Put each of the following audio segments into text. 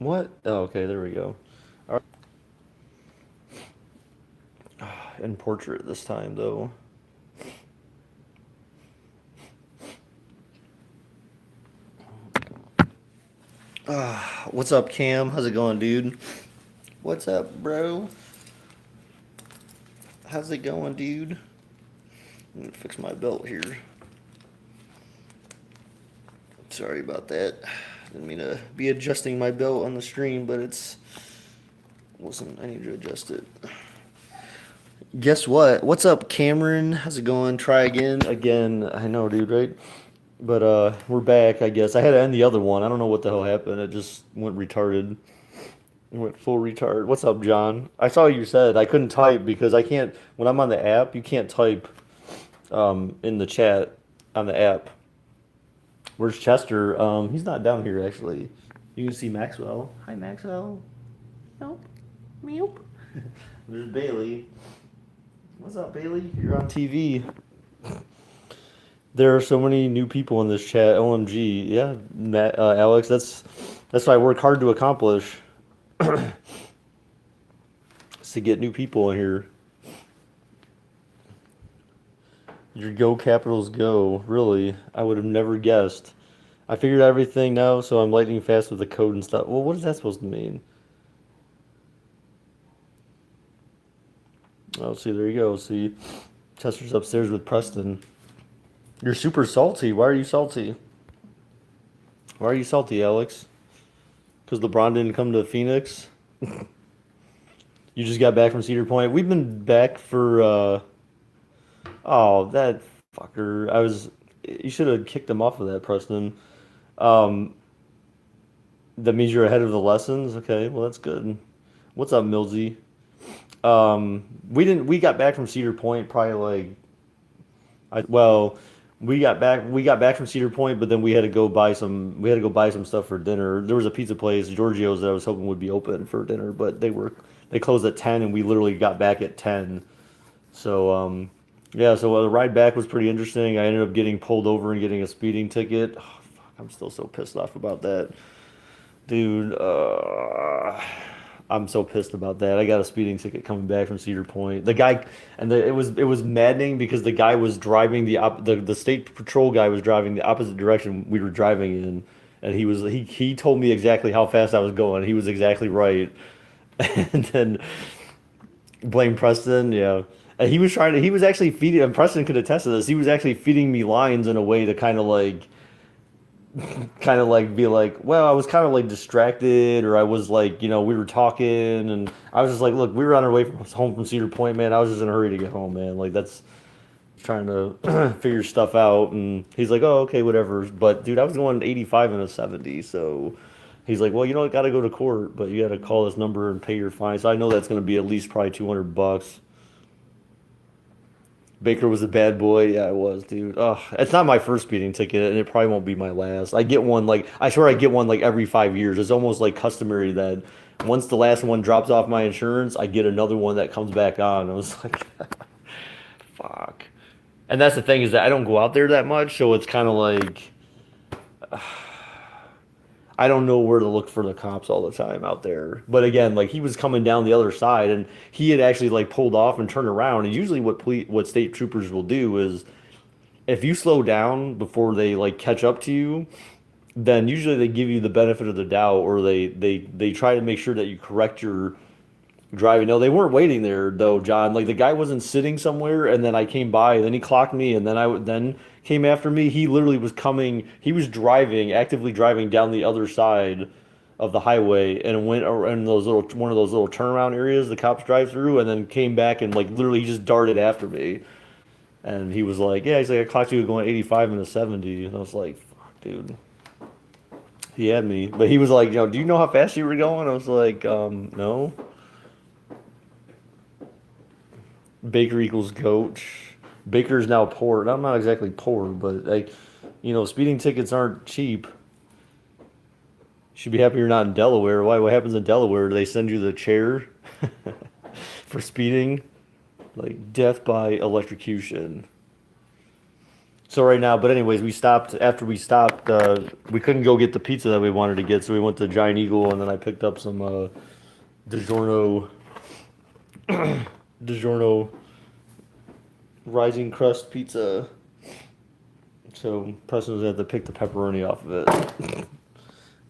What? Oh, okay, there we go. All right. In portrait this time, though. What's up, Cam? How's it going, dude? What's up, bro? How's it going, dude? I'm gonna fix my belt here. Sorry about that. Didn't mean to be adjusting my belt on the stream, but it's wasn't. I need to adjust it. Guess what? What's up, Cameron? How's it going? Try again. Again. I know, dude, right? But we're back, I guess. I had to end the other one. I don't know what the hell happened. It just went retarded. It went full retard. What's up, John? I saw you said I couldn't type because I can't when I'm on the app, you can't type in the chat on the app. Where's Chester? He's not down here actually. You can see Maxwell. Hi, Maxwell. Nope. Meow. There's Bailey. What's up, Bailey? You're on TV. There are so many new people in this chat. OMG. Yeah, Matt, Alex, that's what I work hard to accomplish. Is to get new people in here. Your Go Capitals go. Really? I would have never guessed. I figured everything now, so I'm lightning fast with the code and stuff. Well, what is that supposed to mean? Oh, see, there you go. See, Chester's upstairs with Preston. You're super salty. Why are you salty? Why are you salty, Alex? Because LeBron didn't come to Phoenix? You just got back from Cedar Point. We've been back for oh, that fucker. You should have kicked him off of that, Preston. Um that means you're ahead of the lessons. Okay, well that's good. What's up, Millsy? We got back from Cedar Point probably like well, we got back from Cedar Point, but then we had to go buy some stuff for dinner. There was a pizza place, Giorgio's, that I was hoping would be open for dinner, but they closed at 10 and we literally got back at 10. So yeah, so the ride back was pretty interesting. I ended up getting pulled over and getting a speeding ticket. Oh, fuck, I'm still so pissed off about that. Dude, I'm so pissed about that. I got a speeding ticket coming back from Cedar Point. It was maddening because the guy was driving the state patrol guy was driving the opposite direction we were driving in, and he told me exactly how fast I was going. He was exactly right, and then blame Preston. Yeah, and he was actually feeding. And Preston could attest to this. He was actually feeding me lines in a way to kind of like be like, well, I was kind of like distracted, or I was like, we were talking, and I was just like, look, we were on our way home from Cedar Point, man. I was just in a hurry to get home, man. Like that's trying to figure stuff out, and he's like, oh, okay, whatever. But dude, I was going 85 and a 70, so he's like, well, I got to go to court, but you got to call this number and pay your fine. So I know that's going to be at least probably $200. Baker was a bad boy. Yeah, it was, dude. Oh, it's not my first speeding ticket, and it probably won't be my last. I swear I get one like every 5 years. It's almost like customary that once the last one drops off my insurance, I get another one that comes back on. I was like, fuck. And that's the thing is that I don't go out there that much, so it's kind of like I don't know where to look for the cops all the time out there. But again, like he was coming down the other side and he had actually like pulled off and turned around. And usually what state troopers will do is if you slow down before they like catch up to you, then usually they give you the benefit of the doubt or they try to make sure that you correct your driving. No, they weren't waiting there though, John. Like the guy wasn't sitting somewhere, and then I came by, and then he clocked me, and then came after me. He literally was coming. He was driving, actively driving down the other side of the highway, and went around one of those little turnaround areas the cops drive through, and then came back and like literally he just darted after me. And he was like, "Yeah," he's like, "I clocked you going 85 and a 70." And I was like, "Fuck, dude." He had me, but he was like, "Do you know how fast you were going?" I was like, no." Baker equals goat. Baker's now poor. I'm not exactly poor, but like, speeding tickets aren't cheap. You should be happy you're not in Delaware. Why? What happens in Delaware? Do they send you the chair for speeding? Like death by electrocution. So right now, but anyways, we stopped after we stopped. We couldn't go get the pizza that we wanted to get, so we went to Giant Eagle, and then I picked up some DiGiorno DiGiorno Rising Crust pizza. So Preston was gonna have to pick the pepperoni off of it.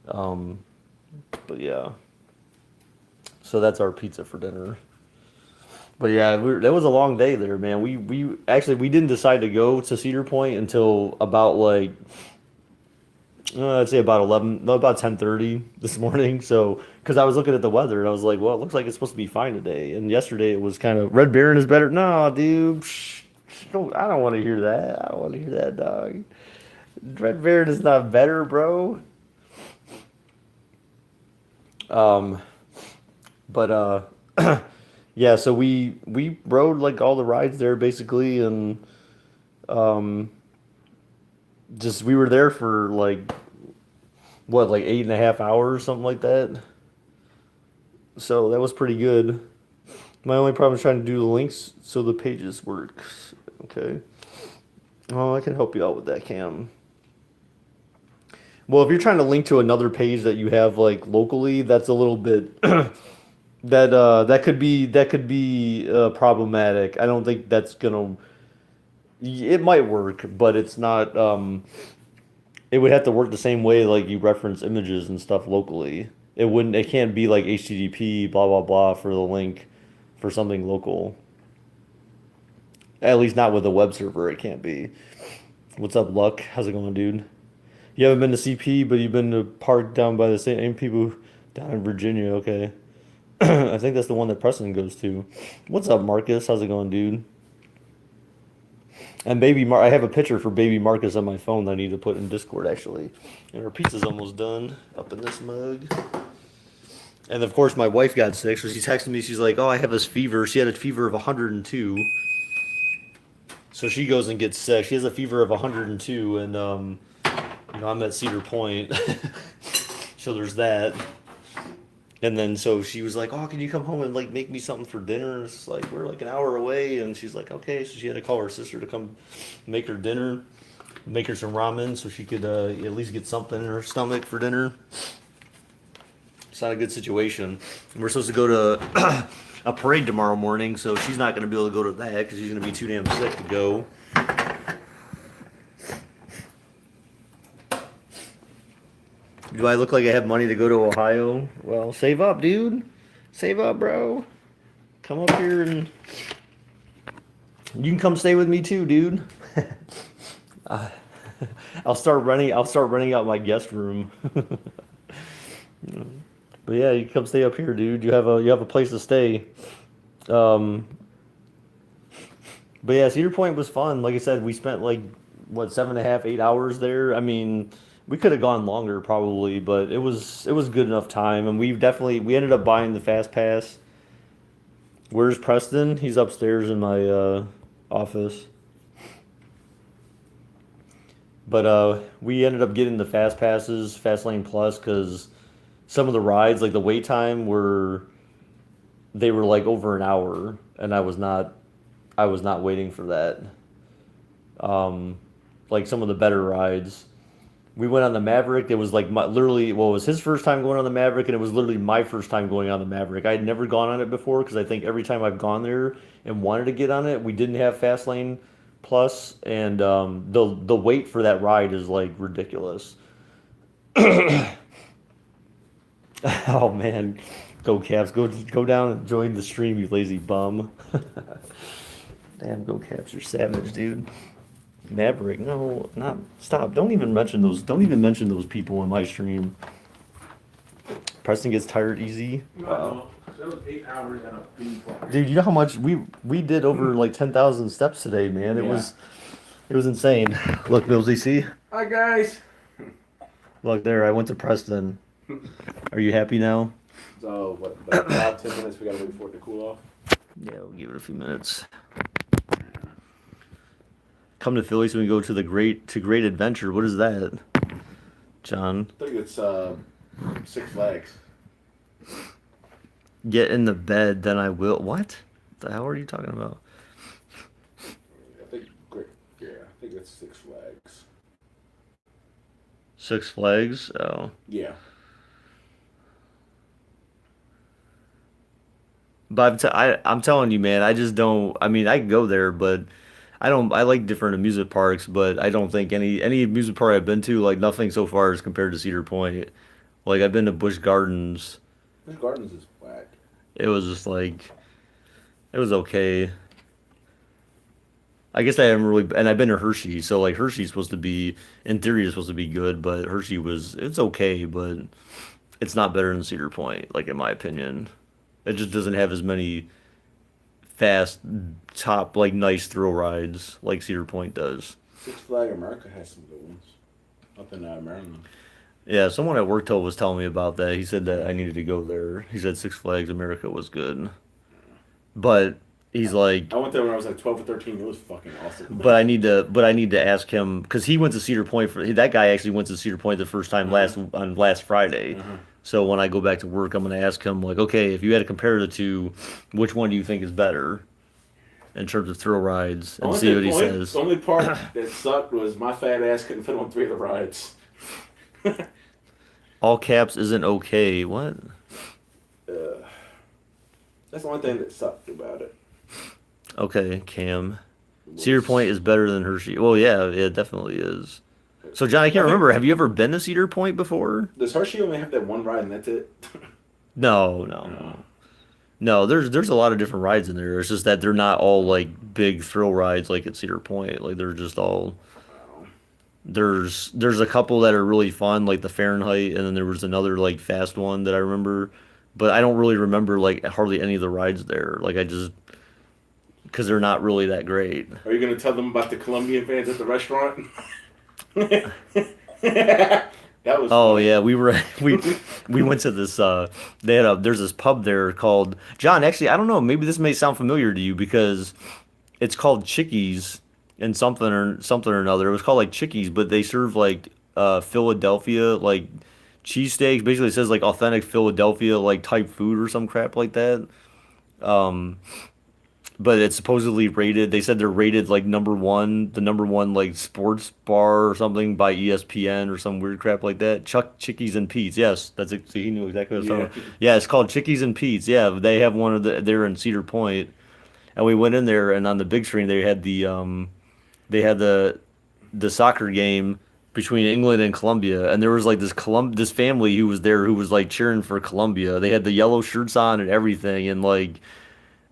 Um, but yeah, so that's our pizza for dinner. But yeah, that was a long day there, man. We actually we didn't decide to go to Cedar Point until about like I'd say about 11, no, about 10:30 this morning. So because I was looking at the weather and I was like, well, it looks like it's supposed to be fine today. And yesterday it was kind of Red Baron is better. No, dude, I don't want to hear that. I don't want to hear that, dog. Red Baron is not better, bro. Um, but yeah, so we rode like all the rides there basically, and um, just we were there for like what, like 8.5 hours, something like that. So that was pretty good. My only problem is trying to do the links so the pages work. Okay. Oh, I can help you out with that, Cam. Well, if you're trying to link to another page that you have like locally, that's a little bit that could be problematic. I don't think that's gonna. It might work, but it's not. It would have to work the same way like you reference images and stuff locally. It wouldn't. It can't be like HTTP blah blah blah for the link for something local. At least not with a web server. It can't be. What's up, Luck? How's it going, dude? You haven't been to CP, but you've been to park down by the same people down in Virginia. Okay. I think that's the one that Preston goes to. What's up, Marcus? How's it going, dude? And I have a picture for baby Marcus on my phone that I need to put in Discord actually. And her pizza's almost done up in this mug. And of course, my wife got sick, so she texted me. She's like, "Oh, I have this fever." She had a fever of 102. So she goes and gets sick. She has a fever of 102, and I'm at Cedar Point, so there's that. And then so she was like, "Oh, can you come home and like make me something for dinner?" It's like we're like an hour away, and she's like, "Okay." So she had to call her sister to come make her dinner, make her some ramen, so she could at least get something in her stomach for dinner. It's not a good situation. And we're supposed to go to a parade tomorrow morning, so she's not going to be able to go to that because she's going to be too damn sick to go. Do I look like I have money to go to Ohio? Well, save up, dude. Save up, bro. Come up here and you can come stay with me too, dude. uh, I'll start renting out my guest room. But yeah, you come stay up here, dude. You have a place to stay. Um, but yeah, Cedar Point was fun. Like I said, we spent like what 7.5, 8 hours there. I mean, we could have gone longer probably, but it was good enough time. And we ended up buying the fast pass. Where's Preston? He's upstairs in my office. But we ended up getting the fast passes, Fast Lane Plus, because some of the rides, like the wait time, they were like over an hour, and I was not waiting for that. Like some of the better rides. We went on the Maverick. It was like literally, well, it was his first time going on the Maverick, and it was literally my first time going on the Maverick. I had never gone on it before because I think every time I've gone there and wanted to get on it, we didn't have Fast Lane Plus, and the wait for that ride is like ridiculous. Oh man, go Caps, go down and join the stream, you lazy bum. Damn, go Caps, you're savage, dude. Maverick, no, not stop. Don't even mention those. Don't even mention those people in my stream. Preston gets tired easy. Wow. That was 8 hours and a theme park. Dude, you know how much we did over like 10,000 steps today, man. It was insane. Look, Millsy, see? Hi guys. Look there, I went to Preston. Are you happy now? So what? About 5, 10 minutes. We gotta wait for it to cool off. Yeah, we'll give it a few minutes. Come to Philly so we can go to Great Adventure. What is that, John? I think it's Six Flags. Get in the bed, then I will. What? The hell are you talking about? I think great. Yeah, I think think it's Six Flags. Six Flags. Oh, Yeah. but I'm telling you, man, I just don't. I mean, I can go there, but I don't. I like different amusement parks, but I don't think any amusement park I've been to, like nothing so far is compared to Cedar Point. Like I've been to Busch Gardens. Busch Gardens is whack. It was just like it was okay. I guess I haven't really, and I've been to Hershey, so like Hershey's supposed to be, in theory, it's supposed to be good, but Hershey was, it's okay, but it's not better than Cedar Point, like in my opinion. It just doesn't have as many fast, top, like nice thrill rides like Cedar Point does. Six Flag America has some good ones up in Maryland. Yeah, someone at work told was telling me about that. He said that I needed to go there. He said Six Flags America was good, but he's like, I went there when I was like 12 or 13. It was fucking awesome. but I need to ask him because he went to Cedar Point for that guy actually went to Cedar Point the first time last Friday. Uh-huh. So when I go back to work, I'm gonna ask him like, okay, if you had to compare the two, which one do you think is better in terms of thrill rides, and see what he says. The only part that sucked was my fat ass couldn't fit on three of the rides. All caps isn't okay. What? Uh, that's the only thing that sucked about it. Okay, Cam. Cedar Was- Point is better than Hershey. Well, yeah, it definitely is. So, John, I can't I think- remember. Have you ever been to Cedar Point before? Does Hershey only have that one ride and that's it? No, no, no. No, there's a lot of different rides in there. It's just that they're not all like big thrill rides like at Cedar Point. Like they're just all there's a couple that are really fun, like the Fahrenheit, and then there was another like fast one that I remember, but I don't really remember like hardly any of the rides there. Like I just because they're not really that great. Are you gonna tell them about the Colombian fans at the restaurant? That was Oh funny. yeah, we went to this they had a there's this pub there called John, actually I don't know, maybe this may sound familiar to you because it's called Chickies and something or another. It was called like Chickies, but they serve like Philadelphia like cheesesteaks. Basically it says like authentic Philadelphia like type food or some crap like that. Um but it's supposedly rated. They said they're rated like number one, the number one like sports bar or something by ESPN or some weird crap like that. Chuck Chickies and Pete's. Yes, that's it. See, he knew exactly what I was Yeah. talking about. Yeah, it's called Chickies and Pete's. Yeah, they have one of the. They're in Cedar Point, and we went in there, and on the big screen they had the soccer game between England and Colombia, and there was like this family who was there who was like cheering for Colombia. They had the yellow shirts on and everything, and like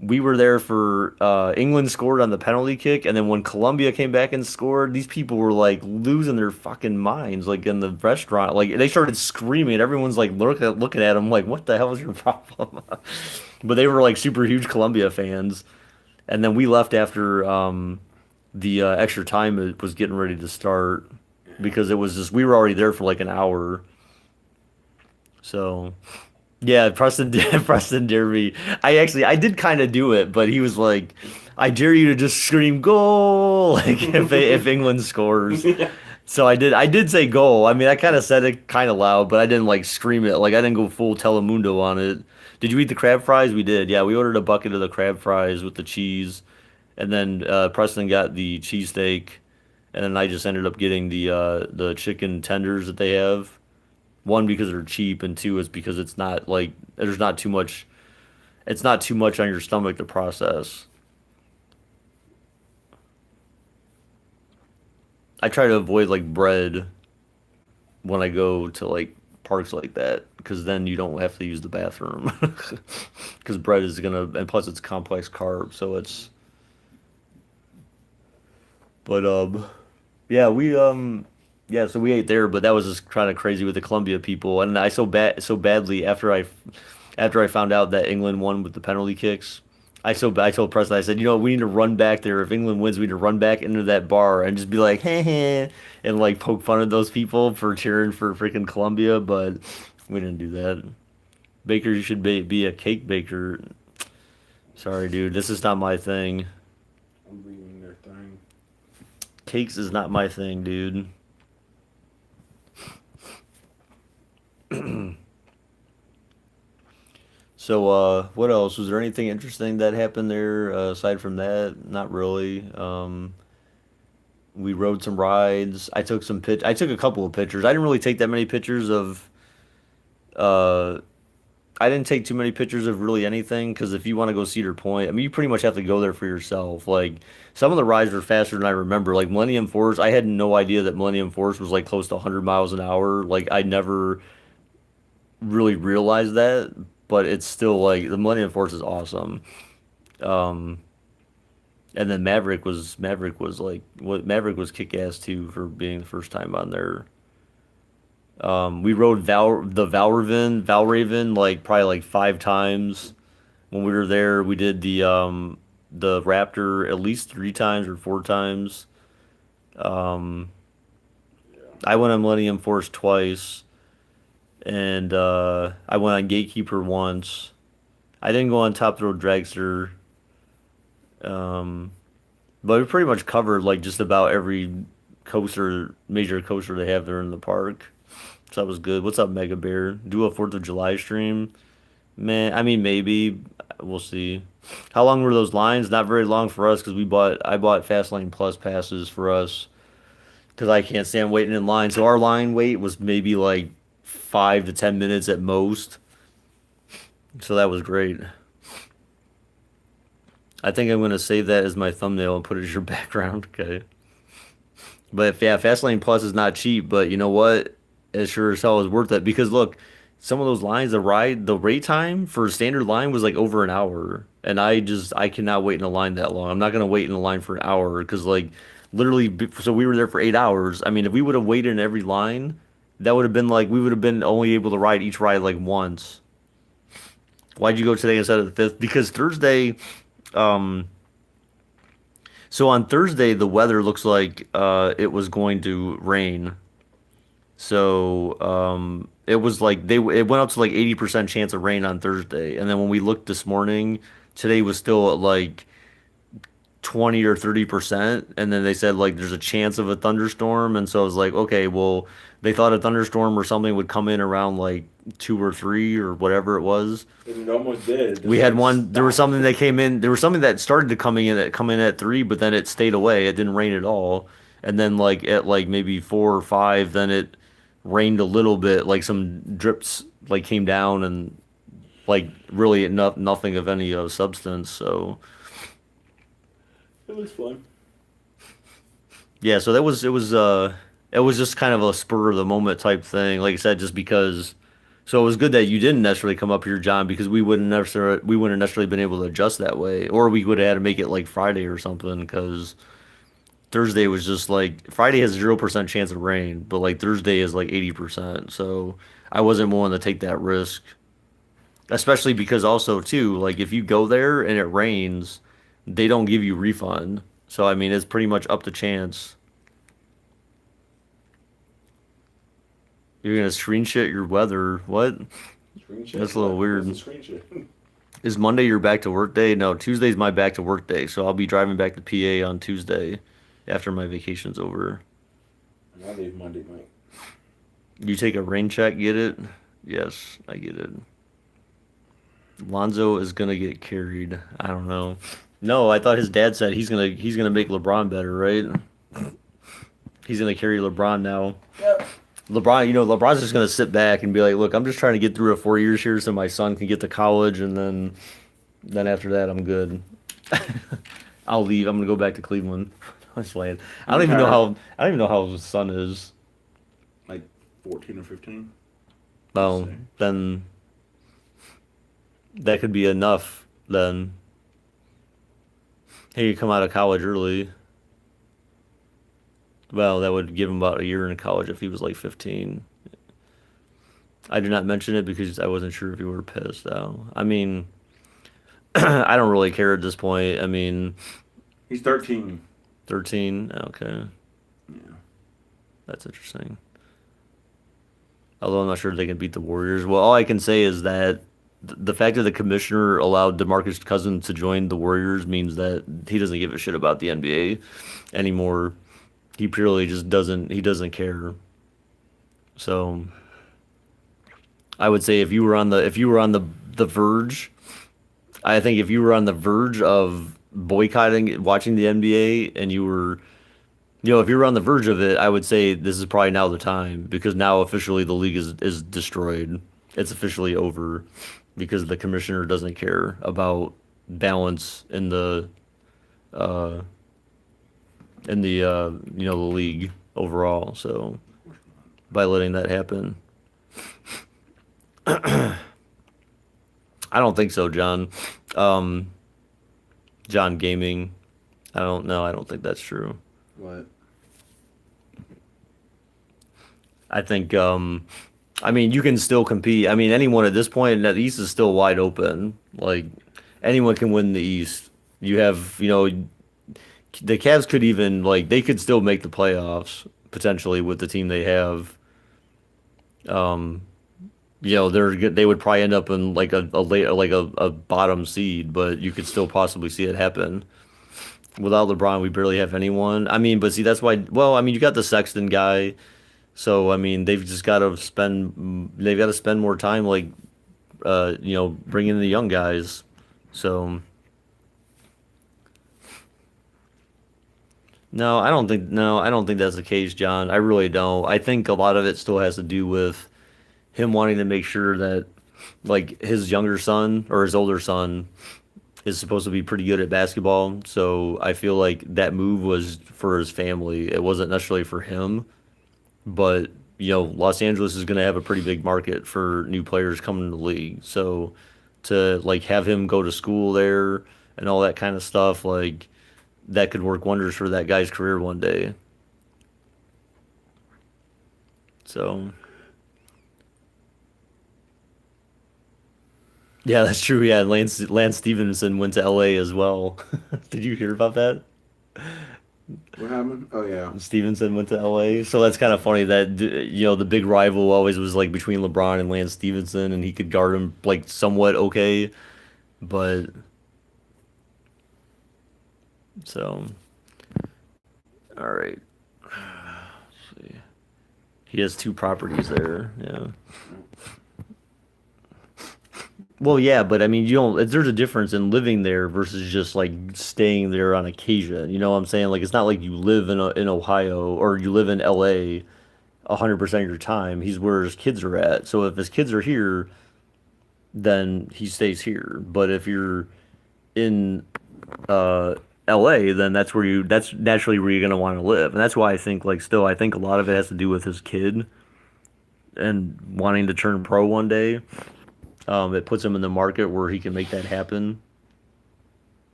we were there for England scored on the penalty kick, and then when Colombia came back and scored, these people were like losing their fucking minds, like in the restaurant, like they started screaming. Everyone's like looking at them, like, "What the hell is your problem?" But they were like super huge Colombia fans, and then we left after the extra time it was getting ready to start because it was just we were already there for like an hour, so. Yeah, Preston Preston dared me. I did kind of do it, but he was like, "I dare you to just scream goal like if England scores." So I did say goal. I mean, I kind of said it kind of loud, but I didn't like scream it. Like I didn't go full Telemundo on it. Did you eat the crab fries? We did. Yeah, we ordered a bucket of the crab fries with the cheese, and then Preston got the cheesesteak, and then I just ended up getting the chicken tenders that they have. One because they're cheap, and two is because it's not like there's not too much. It's not too much on your stomach to process. I try to avoid like bread when I go to like parks like that because then you don't have to use the bathroom because bread is gonna and plus it's complex carb, so it's. But yeah, yeah, so we ate there, but that was just kind of crazy with the Colombia people, and I so badly after I found out that England won with the penalty kicks. I told Preston I said, you know, we need to run back there. If England wins, we need to run back into that bar and just be like, hey, hey, and like poke fun at those people for cheering for freaking Colombia, but we didn't do that. Baker, you should be a cake baker. Sorry, dude, this is not my thing. I'm reading their thing. Cakes is not my thing, dude. So, what else? Was there anything interesting that happened there aside from that? Not really. We rode some rides. I took a couple of pictures. I didn't really take that many pictures of uh I didn't take too many pictures of really anything because if you want to go Cedar Point, I mean, you pretty much have to go there for yourself. Like some of the rides were faster than I remember. Like Millennium Force, I had no idea that Millennium Force was like close to 100 miles an hour. Like I never really realized that, but it's still like the Millennium Force is awesome. Um, and then Maverick was like what Maverick was kick ass too for being the first time on there. We rode Valraven like probably like 5 times when we were there. We did the Raptor at least 3 times or 4 times. Um, I went on Millennium Force twice, and I went on Gatekeeper once. I didn't go on Top Thrill Dragster, um, but we pretty much covered like just about every major coaster they have there in the park. So that was good. What's up, Mega Bear? Do a 4th of July stream? Man, I mean maybe we'll see. How long were those lines? Not very long for us because I bought Fastlane Plus passes for us because I can't stand waiting in line. So our line wait was maybe like 5 to 10 minutes at most. So that was great. I think I'm gonna save that as my thumbnail and put it as your background. Okay. But if, yeah, Fastlane Plus is not cheap, but you know what? It sure as hell is worth it because look, some of those lines, the wait time for a standard line was like over an hour, and I cannot wait in a line that long. I'm not gonna wait in a line for an hour because like literally, so we were there for 8 hours. I mean, if we would have waited in every line, that would have been like we would have been only able to ride each ride like once. Why'd you go today instead of the fifth? Because Thursday, um, so on Thursday the weather looks like it was going to rain. So it was like it went up to like 80% chance of rain on Thursday, and then when we looked this morning, today was still at like 20 or 30%, and then they said like there's a chance of a thunderstorm, and so I was like, okay, well they thought a thunderstorm or something would come in around like 2 or 3 or whatever it was. It almost did. We Just had like one. There was stopped. something that came in. There was something that started to come in at 3, but then it stayed away. It didn't rain at all. And then like at like maybe 4 or 5, then it rained a little bit. Like some drips like came down and like really nothing of any substance. So It was fun. yeah, so that was it was just kind of a spur of the moment type thing. Like I said, just because. So it was good that you didn't necessarily come up here, John, because we wouldn't necessarily been able to adjust that way, or we would have had to make it like Friday or something. Because Thursday was just like Friday has 0% chance of rain, but like Thursday is like 80%. So I wasn't willing to take that risk, especially because also too, like if you go there and it rains, they don't give you refund. So I mean, it's pretty much up to chance. You're gonna screenshot your weather. What? Screenshot. That's a little What's weird. the screenshot? Is Monday your back to work day? No, Tuesday's my back to work day, so I'll be driving back to PA on Tuesday after my vacation's over. And I leave Monday night. You take a rain check, get it? Yes, I get it. Lonzo is gonna get carried. I don't know. No, I thought his dad said he's gonna make LeBron better, right? He's gonna carry LeBron now. Yep. LeBron, you know, LeBron's just gonna sit back and be like, "Look, I'm just trying to get through 4 years here so my son can get to college, and then after that, I'm good. I'll leave. I'm gonna go back to Cleveland." I'm just playing. I don't even know how his son is. Like 14 or 15. Well, Say. then that could be enough. Then hey, you come out of college early. Well, that would give him about a year in college if he was like 15. I did not mention it because I wasn't sure if you were pissed though. I mean, I don't really care at this point. I mean, He's 13. 13. Okay, Yeah. that's interesting. Although I'm not sure if they can beat the Warriors. Well, all I can say is that the fact that the commissioner allowed DeMarcus Cousins to join the Warriors means that he doesn't give a shit about the NBA anymore. He purely just doesn't. He doesn't care. So I would say if you were on the verge, I think if you were on the verge of boycotting watching the NBA and you were if you're on the verge of it, I would say this is probably now the time because now officially the league is destroyed. It's officially over because the commissioner doesn't care about balance uh the league overall. So by letting that happen, I don't think so, John. Um, John Gaming. I don't know. I don't think that's true. What? I think I mean you can still compete. I mean anyone at this point, that East is still wide open. Like anyone can win the East. You have, the Cavs could even like they could still make the playoffs potentially with the team they have. Um, they would probably end up in like a late like a bottom seed, but you could still possibly see it happen. Without LeBron, we barely have anyone. I mean, but see, that's why. Well, I mean, you got the Sexton guy, so I mean, they've got to spend more time like bringing in the young guys. So no, I don't think that's the case, John. I really don't. I think a lot of it still has to do with him wanting to make sure that like his younger son or his older son is supposed to be pretty good at basketball. So I feel like that move was for his family. It wasn't necessarily for him, but Los Angeles is going to have a pretty big market for new players coming to the league. So to like have him go to school there and all that kind of stuff, like that could work wonders for that guy's career one day. So yeah, that's true. Yeah, Lance Stevenson went to LA as well. Did you hear about that? What happened? Oh yeah. Stevenson went to LA. So that's kind of funny that the big rival always was like between LeBron and Lance Stevenson, and he could guard him like somewhat okay, but so all right. Let's see. He has two properties there. Yeah. Well, yeah, but I mean, you don't. There's a difference in living there versus just like staying there on occasion. You know what I'm saying? Like, it's not like you live in Ohio or you live in LA 100% of your time. He's where his kids are at. So if his kids are here, then he stays here. But if you're in uh LA, then that's naturally where you're gonna want to live. And that's why I think like still I think a lot of it has to do with his kid and wanting to turn pro one day. It puts him in the market where he can make that happen.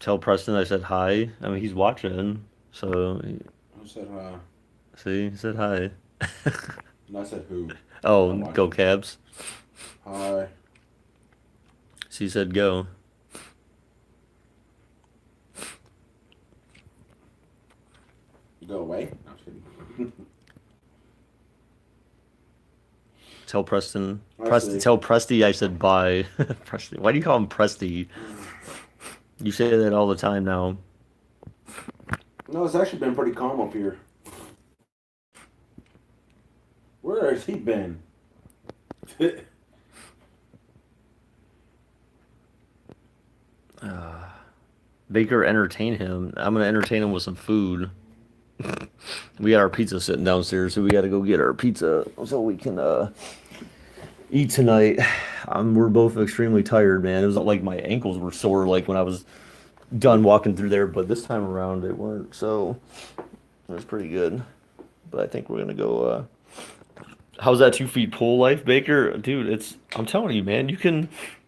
Tell Preston I said hi. I mean, he's watching. So, I said hi. see, he said hi. And I said who? Oh, I'm go watching. Cabs. Hi. She said go. Go away. No, I'm just kidding. Tell Preston. Actually, Tell Presty I said bye. Presty. Why do you call him Presty? You say that all the time now. no, it's actually been pretty calm up here. Where has he been? Baker, entertain him. I'm gonna entertain him with some food. We got our pizza sitting downstairs, so we got to go get our pizza so we can eat tonight. We're both extremely tired, man. It was like my ankles were sore like when I was done walking through there, but this time around they weren't. So it was pretty good. But I think we're gonna go. How's that 2 feet pool life, Baker? Dude, I'm telling you, man.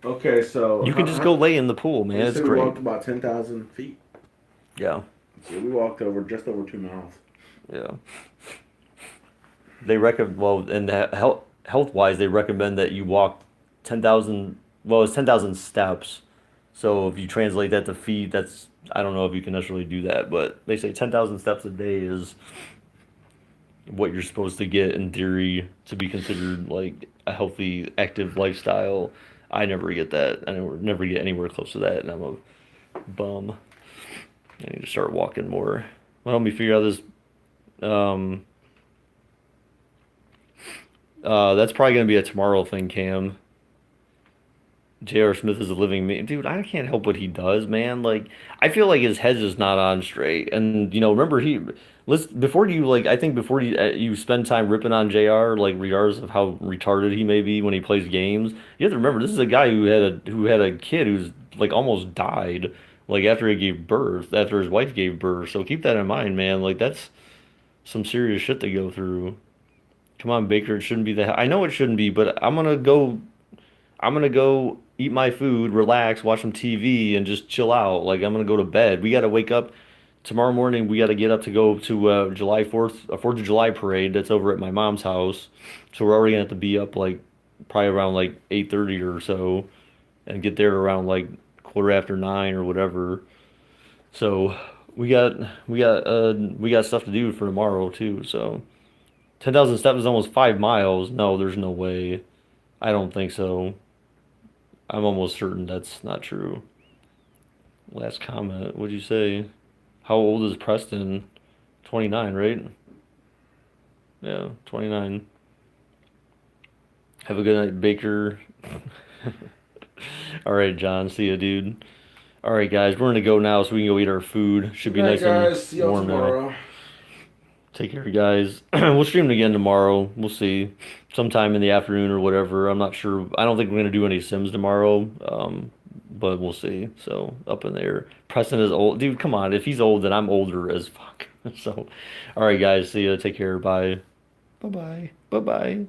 Okay, so You can just go lay in the pool, man. you It's said we great. walked about 10,000 feet. Yeah, So we walked over just over 2 miles. yeah. They recommend well, and health wise, they recommend that you walk 10,000. Well, it's 10,000 steps. So if you translate that to feet, that's I don't know if you can necessarily do that, but they say 10,000 steps a day is what you're supposed to get in theory to be considered like a healthy, active lifestyle. I never get that. I never get anywhere close to that, and I'm a bum. I need to start walking more. Well, help me figure out this. Um, that's probably gonna be a tomorrow thing, Cam. J.R. Smith is a living man. Dude, I can't help what he does, man. Like, I feel like his head's just not on straight. And, remember before you, like, I think before you spend time ripping on JR, like, regardless of how retarded he may be when he plays games, you have to remember this is a guy who had a kid who's, like, almost died, like, after he gave birth, after his wife gave birth. So keep that in mind, man. Like, that's some serious shit to go through. Come on, Baker, it shouldn't be that. I know it shouldn't be, but I'm gonna go eat my food, relax, watch some TV, and just chill out. Like I'm gonna go to bed. We gotta wake up tomorrow morning. We gotta get up to go to July 4th, a 4th of July parade that's over at my mom's house. So we're already gonna have to be up like probably around like 8:30 or so, and get there around like quarter after 9 or whatever. So we got we got stuff to do for tomorrow too. So 10,000 steps is almost 5 miles. No, there's no way. I don't think so. I'm almost certain that's not true. Last comment. What'd you say? How old is Preston? 29, right? Yeah, 29. Have a good night, Baker. All right, John. See ya, dude. All right, guys. We're gonna go now so we can go eat our food. Should Good be night, nice and guys. See y'all warm now. tomorrow. Take care, guys. We'll stream it again tomorrow. We'll see. Sometime in the afternoon or whatever. I'm not sure. I don't think we're gonna do any Sims tomorrow. But we'll see. So up in there. Preston is old. Dude, come on. If he's old, then I'm older as fuck. So, all right, guys. See ya. Take care. Bye. Bye-bye. Bye-bye.